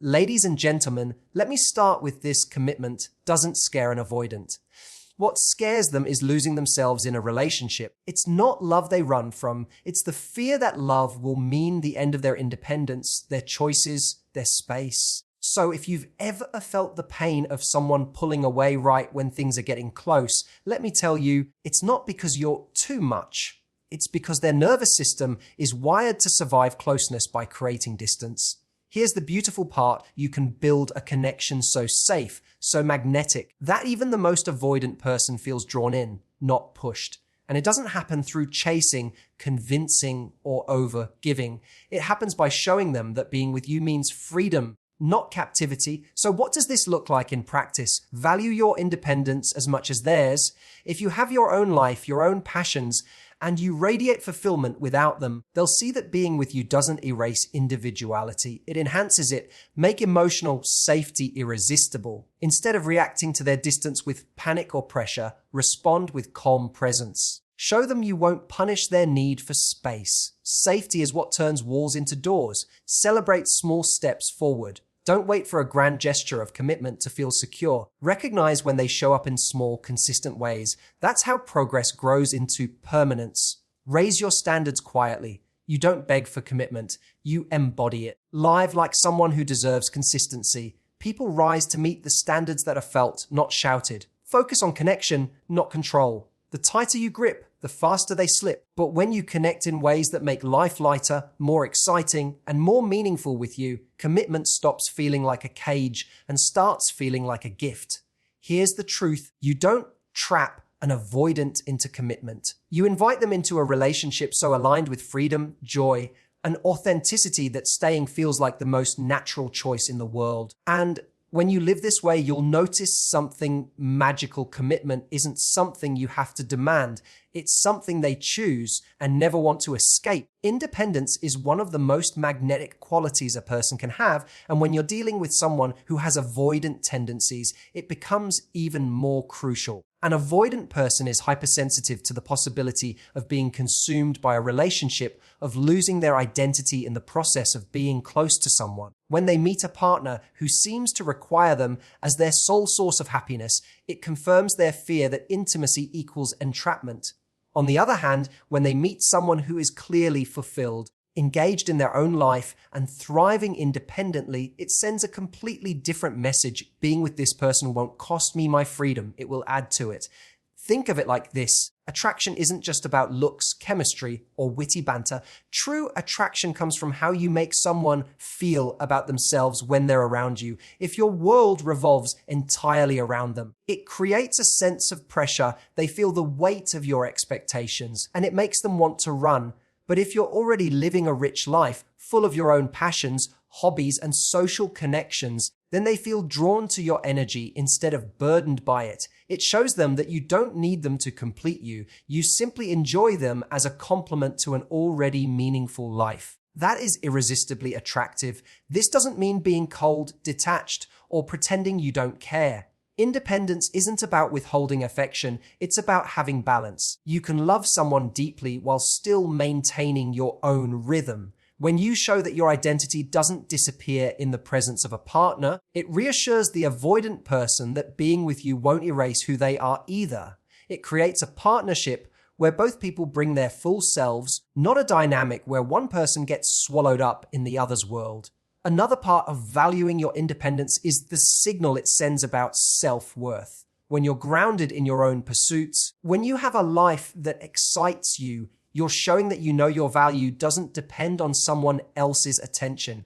Ladies and gentlemen, let me start with this: commitment doesn't scare an avoidant. What scares them is losing themselves in a relationship. It's not love they run from, it's the fear that love will mean the end of their independence, their choices, their space. So if you've ever felt the pain of someone pulling away right when things are getting close, let me tell you, it's not because you're too much. It's because their nervous system is wired to survive closeness by creating distance. Here's the beautiful part: you can build a connection so safe, so magnetic, that even the most avoidant person feels drawn in, not pushed. And it doesn't happen through chasing, convincing, or over-giving. It happens by showing them that being with you means freedom, not captivity. So what does this look like in practice? Value your independence as much as theirs. If you have your own life, your own passions, and you radiate fulfillment without them, they'll see that being with you doesn't erase individuality. It enhances it. Make emotional safety irresistible. Instead of reacting to their distance with panic or pressure, respond with calm presence. Show them you won't punish their need for space. Safety is what turns walls into doors. Celebrate small steps forward. Don't wait for a grand gesture of commitment to feel secure. Recognize when they show up in small, consistent ways. That's how progress grows into permanence. Raise your standards quietly. You don't beg for commitment. You embody it. Live like someone who deserves consistency. People rise to meet the standards that are felt, not shouted. Focus on connection, not control. The tighter you grip, the faster they slip. But when you connect in ways that make life lighter, more exciting, and more meaningful with you, commitment stops feeling like a cage and starts feeling like a gift. Here's the truth: you don't trap an avoidant into commitment. You invite them into a relationship so aligned with freedom, joy, and authenticity that staying feels like the most natural choice in the world. And when you live this way, you'll notice something magical. Commitment isn't something you have to demand. It's something they choose and never want to escape. Independence is one of the most magnetic qualities a person can have, and when you're dealing with someone who has avoidant tendencies, it becomes even more crucial. An avoidant person is hypersensitive to the possibility of being consumed by a relationship, of losing their identity in the process of being close to someone. When they meet a partner who seems to require them as their sole source of happiness, it confirms their fear that intimacy equals entrapment. On the other hand, when they meet someone who is clearly fulfilled, engaged in their own life, and thriving independently, it sends a completely different message. Being with this person won't cost me my freedom, it will add to it. Think of it like this: attraction isn't just about looks, chemistry, or witty banter. True attraction comes from how you make someone feel about themselves when they're around you. If your world revolves entirely around them, it creates a sense of pressure. They feel the weight of your expectations, and it makes them want to run. But if you're already living a rich life, full of your own passions, hobbies, and social connections, then they feel drawn to your energy instead of burdened by it. It shows them that you don't need them to complete you. You simply enjoy them as a complement to an already meaningful life. That is irresistibly attractive. This doesn't mean being cold, detached, or pretending you don't care. Independence isn't about withholding affection, it's about having balance. You can love someone deeply while still maintaining your own rhythm. When you show that your identity doesn't disappear in the presence of a partner, it reassures the avoidant person that being with you won't erase who they are either. It creates a partnership where both people bring their full selves, not a dynamic where one person gets swallowed up in the other's world. Another part of valuing your independence is the signal it sends about self-worth. When you're grounded in your own pursuits, when you have a life that excites you, you're showing that you know your value doesn't depend on someone else's attention.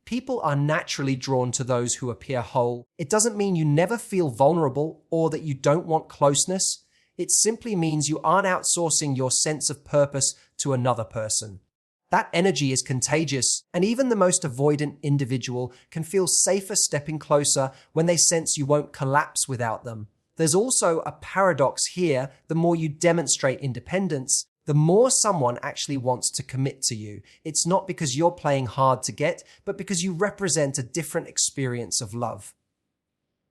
People are naturally drawn to those who appear whole. It doesn't mean you never feel vulnerable or that you don't want closeness. It simply means you aren't outsourcing your sense of purpose to another person. That energy is contagious, and even the most avoidant individual can feel safer stepping closer when they sense you won't collapse without them. There's also a paradox here. The more you demonstrate independence, the more someone actually wants to commit to you. It's not because you're playing hard to get, but because you represent a different experience of love.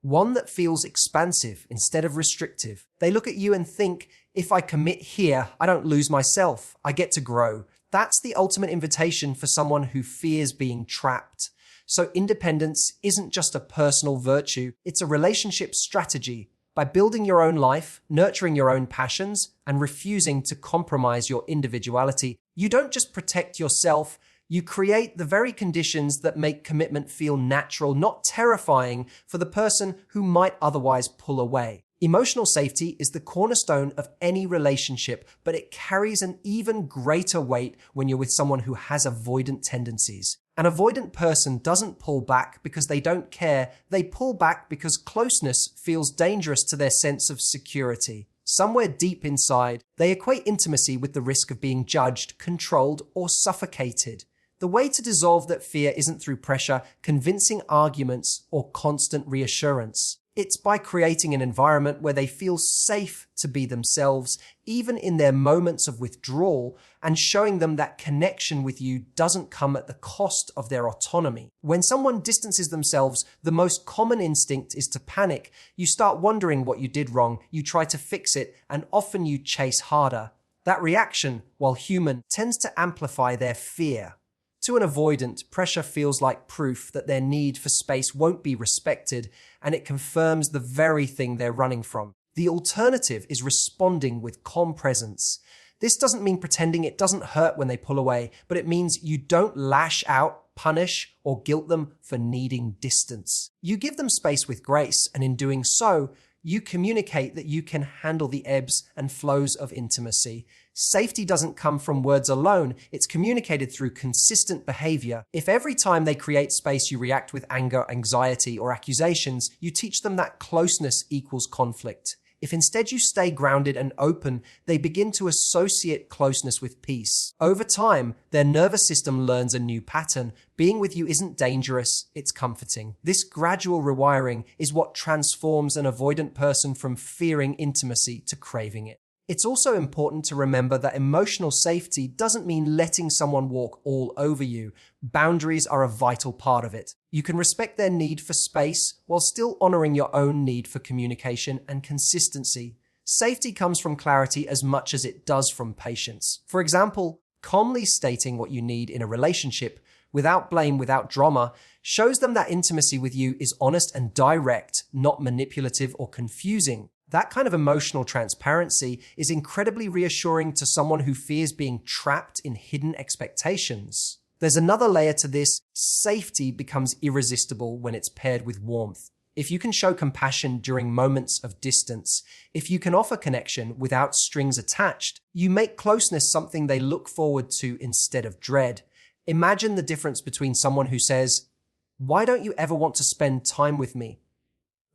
One that feels expansive instead of restrictive. They look at you and think, if I commit here, I don't lose myself. I get to grow. That's the ultimate invitation for someone who fears being trapped. So independence isn't just a personal virtue, it's a relationship strategy. By building your own life, nurturing your own passions, and refusing to compromise your individuality, you don't just protect yourself, you create the very conditions that make commitment feel natural, not terrifying for the person who might otherwise pull away. Emotional safety is the cornerstone of any relationship, but it carries an even greater weight when you're with someone who has avoidant tendencies. An avoidant person doesn't pull back because they don't care. They pull back because closeness feels dangerous to their sense of security. Somewhere deep inside, they equate intimacy with the risk of being judged, controlled, or suffocated. The way to dissolve that fear isn't through pressure, convincing arguments, or constant reassurance. It's by creating an environment where they feel safe to be themselves, even in their moments of withdrawal, and showing them that connection with you doesn't come at the cost of their autonomy. When someone distances themselves, the most common instinct is to panic. You start wondering what you did wrong, you try to fix it, and often you chase harder. That reaction, while human, tends to amplify their fear. To an avoidant, pressure feels like proof that their need for space won't be respected, and it confirms the very thing they're running from. The alternative is responding with calm presence. This doesn't mean pretending it doesn't hurt when they pull away, but it means you don't lash out, punish, or guilt them for needing distance. You give them space with grace, and in doing so, you communicate that you can handle the ebbs and flows of intimacy. Safety doesn't come from words alone, it's communicated through consistent behavior. If every time they create space you react with anger, anxiety, or accusations, you teach them that closeness equals conflict. If instead you stay grounded and open, they begin to associate closeness with peace. Over time, their nervous system learns a new pattern. Being with you isn't dangerous, it's comforting. This gradual rewiring is what transforms an avoidant person from fearing intimacy to craving it. It's also important to remember that emotional safety doesn't mean letting someone walk all over you. Boundaries are a vital part of it. You can respect their need for space while still honoring your own need for communication and consistency. Safety comes from clarity as much as it does from patience. For example, calmly stating what you need in a relationship, without blame, without drama, shows them that intimacy with you is honest and direct, not manipulative or confusing. That kind of emotional transparency is incredibly reassuring to someone who fears being trapped in hidden expectations. There's another layer to this. Safety becomes irresistible when it's paired with warmth. If you can show compassion during moments of distance, if you can offer connection without strings attached, you make closeness something they look forward to instead of dread. Imagine the difference between someone who says, "Why don't you ever want to spend time with me?"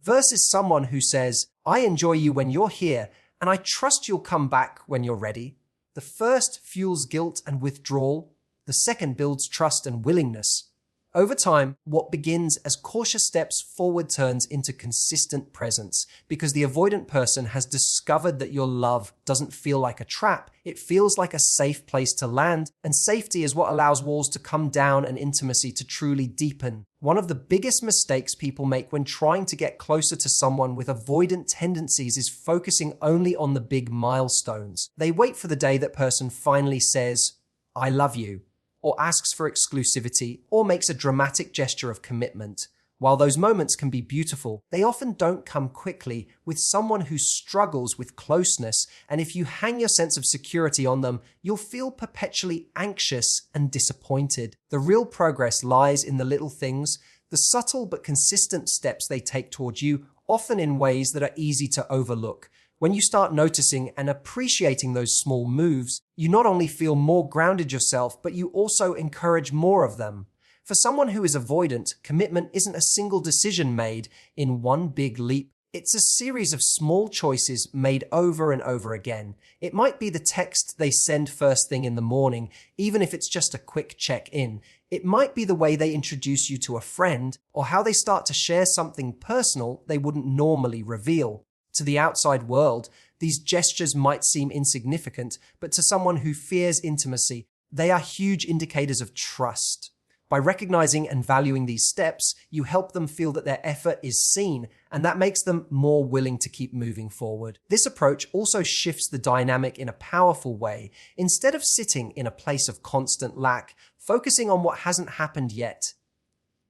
versus someone who says, "I enjoy you when you're here, and I trust you'll come back when you're ready." The first fuels guilt and withdrawal. The second builds trust and willingness. Over time, what begins as cautious steps forward turns into consistent presence, because the avoidant person has discovered that your love doesn't feel like a trap. It feels like a safe place to land, and safety is what allows walls to come down and intimacy to truly deepen. One of the biggest mistakes people make when trying to get closer to someone with avoidant tendencies is focusing only on the big milestones. They wait for the day that person finally says, "I love you," or asks for exclusivity, or makes a dramatic gesture of commitment. While those moments can be beautiful, they often don't come quickly. With someone who struggles with closeness, and if you hang your sense of security on them, you'll feel perpetually anxious and disappointed. The real progress lies in the little things, the subtle but consistent steps they take towards you, often in ways that are easy to overlook. When you start noticing and appreciating those small moves, you not only feel more grounded yourself, but you also encourage more of them. For someone who is avoidant, commitment isn't a single decision made in one big leap. It's a series of small choices made over and over again. It might be the text they send first thing in the morning, even if it's just a quick check-in. It might be the way they introduce you to a friend, or how they start to share something personal they wouldn't normally reveal. To the outside world, these gestures might seem insignificant, but to someone who fears intimacy, they are huge indicators of trust. By recognizing and valuing these steps, you help them feel that their effort is seen, and that makes them more willing to keep moving forward. This approach also shifts the dynamic in a powerful way. Instead of sitting in a place of constant lack, focusing on what hasn't happened yet,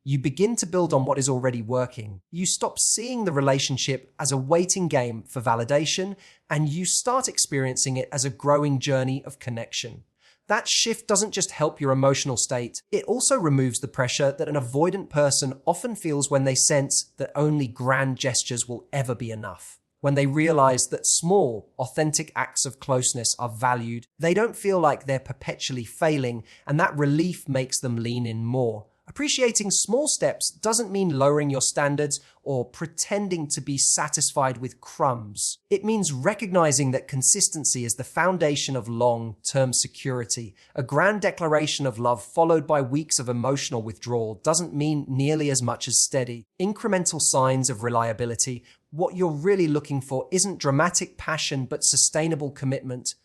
You begin to build on what is already working. You stop seeing the relationship as a waiting game for validation, and you start experiencing it as a growing journey of connection. That shift doesn't just help your emotional state, it also removes the pressure that an avoidant person often feels when they sense that only grand gestures will ever be enough. When they realize that small, authentic acts of closeness are valued, they don't feel like they're perpetually failing, and that relief makes them lean in more. Appreciating small steps doesn't mean lowering your standards or pretending to be satisfied with crumbs. It means recognizing that consistency is the foundation of long-term security. A grand declaration of love followed by weeks of emotional withdrawal doesn't mean nearly as much as steady, incremental signs of reliability. What you're really looking for isn't dramatic passion but sustainable commitment.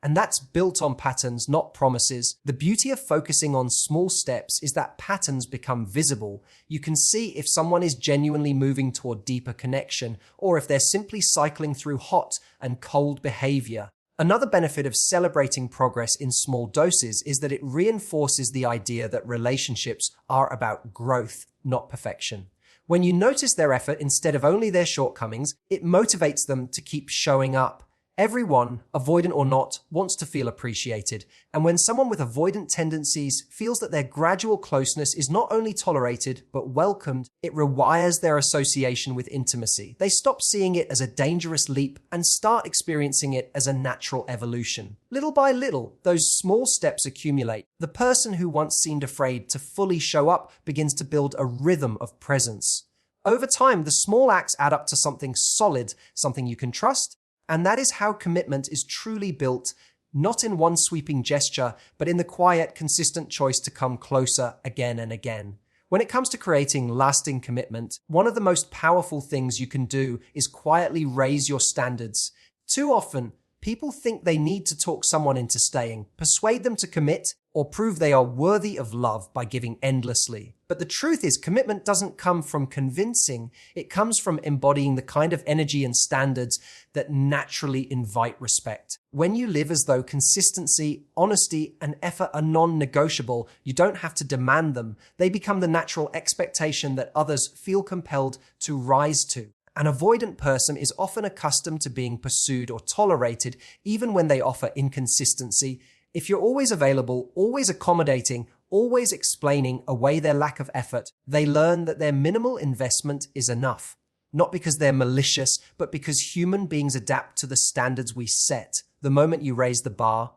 And that's built on patterns, not promises. The beauty of focusing on small steps is that patterns become visible. You can see if someone is genuinely moving toward deeper connection, or if they're simply cycling through hot and cold behavior. Another benefit of celebrating progress in small doses is that it reinforces the idea that relationships are about growth, not perfection. When you notice their effort instead of only their shortcomings, it motivates them to keep showing up. Everyone, avoidant or not, wants to feel appreciated, and when someone with avoidant tendencies feels that their gradual closeness is not only tolerated but welcomed, it rewires their association with intimacy. They stop seeing it as a dangerous leap and start experiencing it as a natural evolution. Little by little, those small steps accumulate. The person who once seemed afraid to fully show up begins to build a rhythm of presence. Over time, the small acts add up to something solid, something you can trust. And that is how commitment is truly built, not in one sweeping gesture, but in the quiet, consistent choice to come closer again and again. When it comes to creating lasting commitment, one of the most powerful things you can do is quietly raise your standards. Too often, people think they need to talk someone into staying, persuade them to commit, or prove they are worthy of love by giving endlessly. But the truth is, commitment doesn't come from convincing. It comes from embodying the kind of energy and standards that naturally invite respect. When you live as though consistency, honesty, and effort are non-negotiable, you don't have to demand them. They become the natural expectation that others feel compelled to rise to. An avoidant person is often accustomed to being pursued or tolerated, even when they offer inconsistency. If you're always available, always accommodating, always explaining away their lack of effort, they learn that their minimal investment is enough. Not because they're malicious, but because human beings adapt to the standards we set. The moment you raise the bar,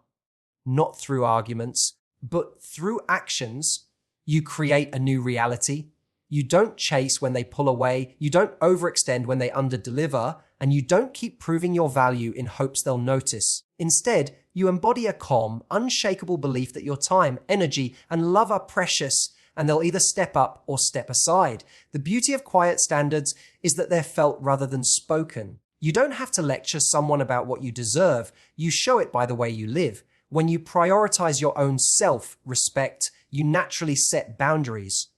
not through arguments, but through actions, you create a new reality. You don't chase when they pull away, you don't overextend when they underdeliver, and you don't keep proving your value in hopes they'll notice. Instead, you embody a calm, unshakable belief that your time, energy, and love are precious, and they'll either step up or step aside. The beauty of quiet standards is that they're felt rather than spoken. You don't have to lecture someone about what you deserve. You show it by the way you live. When you prioritize your own self-respect, you naturally set boundaries.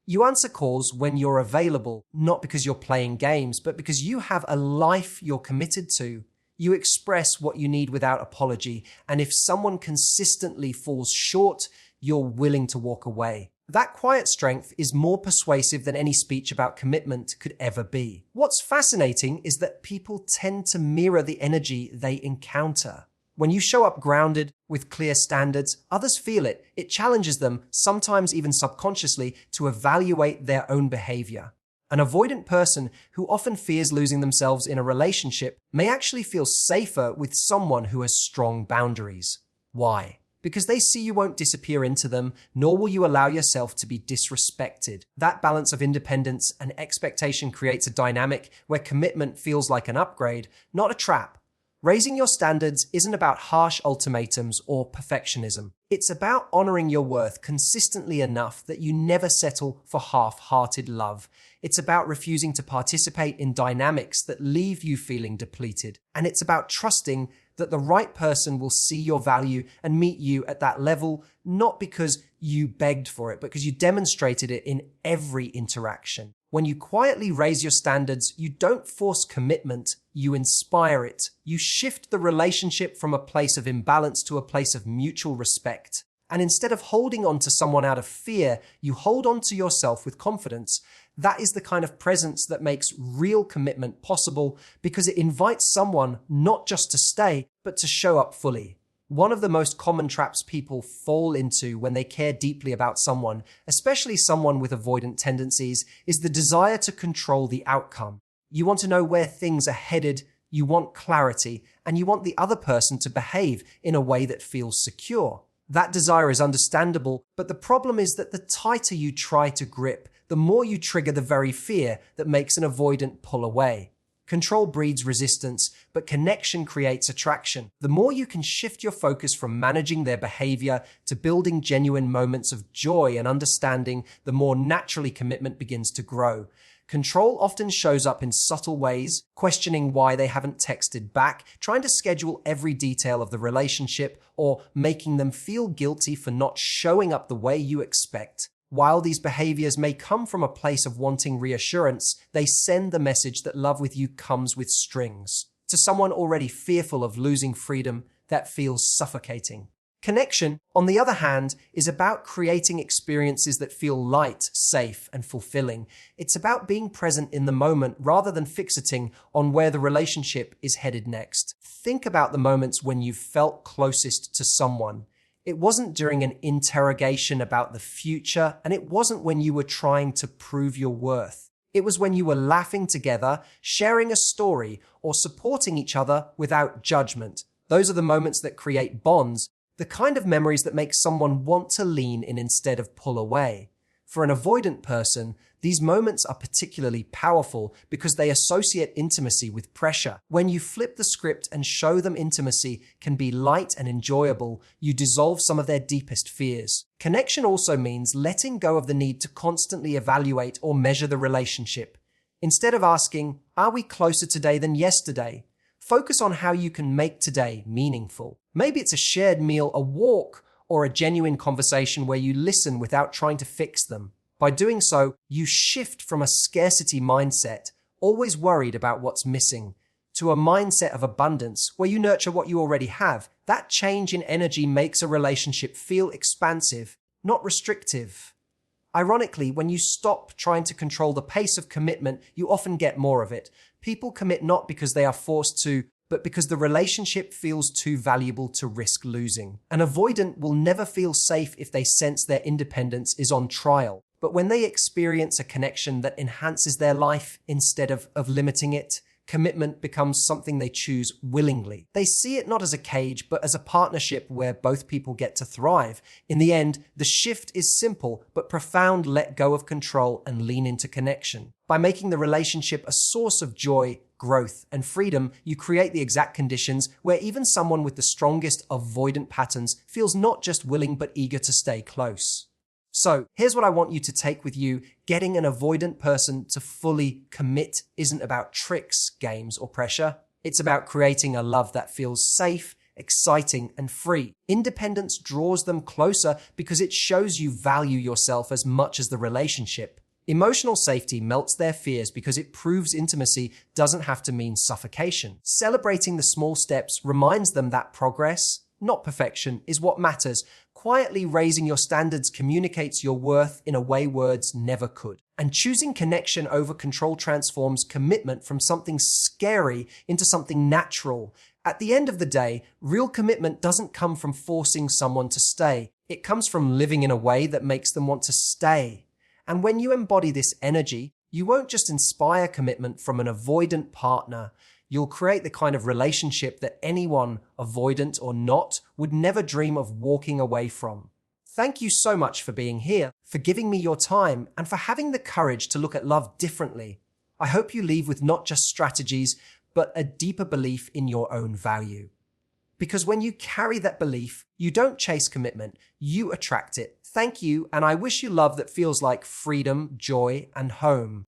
You answer calls when you're available, not because you're playing games, but because you have a life you're committed to. You express what you need without apology, and if someone consistently falls short, you're willing to walk away. That quiet strength is more persuasive than any speech about commitment could ever be. What's fascinating is that people tend to mirror the energy they encounter. When you show up grounded, with clear standards, others feel it. It challenges them, sometimes even subconsciously, to evaluate their own behavior. An avoidant person who often fears losing themselves in a relationship may actually feel safer with someone who has strong boundaries. Why? Because they see you won't disappear into them, nor will you allow yourself to be disrespected. That balance of independence and expectation creates a dynamic where commitment feels like an upgrade, not a trap. Raising your standards isn't about harsh ultimatums or perfectionism. It's about honoring your worth consistently enough that you never settle for half-hearted love. It's about refusing to participate in dynamics that leave you feeling depleted. And it's about trusting that the right person will see your value and meet you at that level, not because you begged for it, but because you demonstrated it in every interaction. When you quietly raise your standards, you don't force commitment, you inspire it. You shift the relationship from a place of imbalance to a place of mutual respect. And instead of holding on to someone out of fear, you hold on to yourself with confidence. That is the kind of presence that makes real commitment possible because it invites someone not just to stay, but to show up fully. One of the most common traps people fall into when they care deeply about someone, especially someone with avoidant tendencies, is the desire to control the outcome. You want to know where things are headed, you want clarity, and you want the other person to behave in a way that feels secure. That desire is understandable, but the problem is that the tighter you try to grip, the more you trigger the very fear that makes an avoidant pull away. Control breeds resistance, but connection creates attraction. The more you can shift your focus from managing their behavior to building genuine moments of joy and understanding, the more naturally commitment begins to grow. Control often shows up in subtle ways, questioning why they haven't texted back, trying to schedule every detail of the relationship, or making them feel guilty for not showing up the way you expect. While these behaviors may come from a place of wanting reassurance, they send the message that love with you comes with strings. To someone already fearful of losing freedom, that feels suffocating. Connection, on the other hand, is about creating experiences that feel light, safe, and fulfilling. It's about being present in the moment rather than fixating on where the relationship is headed next. Think about the moments when you felt closest to someone. It wasn't during an interrogation about the future, and it wasn't when you were trying to prove your worth. It was when you were laughing together, sharing a story, or supporting each other without judgment. Those are the moments that create bonds, the kind of memories that make someone want to lean in instead of pull away. For an avoidant person, these moments are particularly powerful because they associate intimacy with pressure. When you flip the script and show them intimacy can be light and enjoyable, you dissolve some of their deepest fears. Connection also means letting go of the need to constantly evaluate or measure the relationship. Instead of asking, "Are we closer today than yesterday?" focus on how you can make today meaningful. Maybe it's a shared meal, a walk, or a genuine conversation where you listen without trying to fix them. By doing so, you shift from a scarcity mindset, always worried about what's missing, to a mindset of abundance where you nurture what you already have. That change in energy makes a relationship feel expansive, not restrictive. Ironically, when you stop trying to control the pace of commitment, you often get more of it. People commit not because they are forced to, but because the relationship feels too valuable to risk losing. An avoidant will never feel safe if they sense their independence is on trial. But when they experience a connection that enhances their life instead of limiting it, commitment becomes something they choose willingly. They see it not as a cage, but as a partnership where both people get to thrive. In the end, the shift is simple, but profound: let go of control and lean into connection. By making the relationship a source of joy, growth, and freedom, you create the exact conditions where even someone with the strongest avoidant patterns feels not just willing, but eager to stay close. So here's what I want you to take with you. Getting an avoidant person to fully commit isn't about tricks, games, or pressure. It's about creating a love that feels safe, exciting, and free. Independence draws them closer because it shows you value yourself as much as the relationship. Emotional safety melts their fears because it proves intimacy doesn't have to mean suffocation. Celebrating the small steps reminds them that progress, not perfection, is what matters. Quietly raising your standards communicates your worth in a way words never could. And choosing connection over control transforms commitment from something scary into something natural. At the end of the day, real commitment doesn't come from forcing someone to stay. It comes from living in a way that makes them want to stay. And when you embody this energy, you won't just inspire commitment from an avoidant partner. You'll create the kind of relationship that anyone, avoidant or not, would never dream of walking away from. Thank you so much for being here, for giving me your time, and for having the courage to look at love differently. I hope you leave with not just strategies, but a deeper belief in your own value. Because when you carry that belief, you don't chase commitment, you attract it. Thank you, and I wish you love that feels like freedom, joy, and home.